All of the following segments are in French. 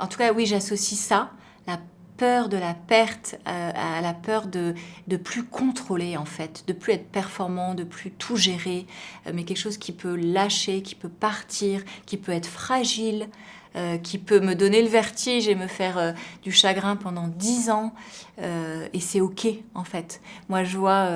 En tout cas, oui, j'associe ça, la peur de la perte, à la peur de plus contrôler, en fait, de plus être performant, de plus tout gérer, mais quelque chose qui peut lâcher, qui peut partir, qui peut être fragile, qui peut me donner le vertige et me faire du chagrin pendant 10 ans. Et c'est OK, en fait. Moi, je vois...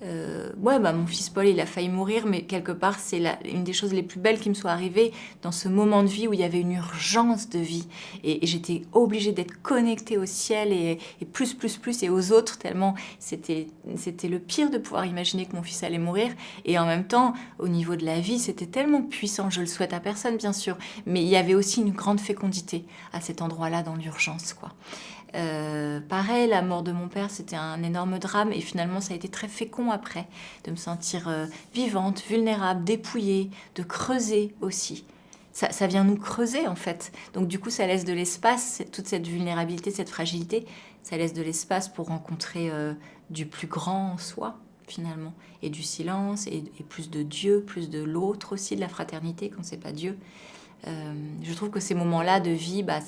ouais, bah, mon fils Paul, il a failli mourir, mais quelque part, c'est une des choses les plus belles qui me soit arrivée dans ce moment de vie où il y avait une urgence de vie. Et j'étais obligée d'être connectée au ciel et plus, et aux autres, tellement c'était le pire de pouvoir imaginer que mon fils allait mourir. Et en même temps, au niveau de la vie, c'était tellement puissant. Je le souhaite à personne, bien sûr. Mais il y avait aussi une grande fécondité à cet endroit-là, dans l'urgence, quoi. Pareil, la mort de mon père, c'était un énorme drame et finalement ça a été très fécond après, de me sentir vivante, vulnérable, dépouillée, de creuser aussi. Ça vient nous creuser en fait. Donc du coup ça laisse de l'espace, toute cette vulnérabilité, cette fragilité, ça laisse de l'espace pour rencontrer du plus grand en soi finalement, et du silence, et plus de Dieu, plus de l'autre aussi, de la fraternité quand c'est pas Dieu. Je trouve que ces moments-là de vie, bah,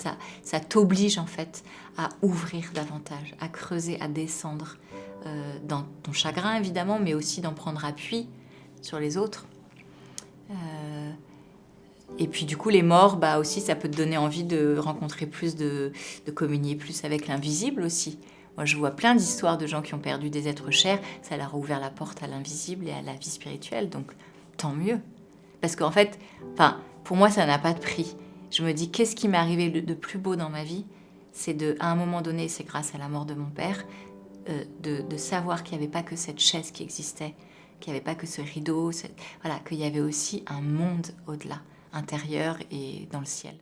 ça t'oblige en fait à ouvrir davantage, à creuser, à descendre dans ton chagrin évidemment, mais aussi d'en prendre appui sur les autres. Et puis du coup les morts, bah aussi ça peut te donner envie de rencontrer plus, de communier plus avec l'invisible aussi. Moi je vois plein d'histoires de gens qui ont perdu des êtres chers, ça leur a ouvert la porte à l'invisible et à la vie spirituelle, donc tant mieux. Parce qu'en fait, enfin, pour moi, ça n'a pas de prix. Je me dis, qu'est-ce qui m'est arrivé de plus beau dans ma vie? C'est à un moment donné, c'est grâce à la mort de mon père, de savoir qu'il n'y avait pas que cette chaise qui existait, qu'il n'y avait pas que ce rideau, voilà, qu'il y avait aussi un monde au-delà, intérieur et dans le ciel.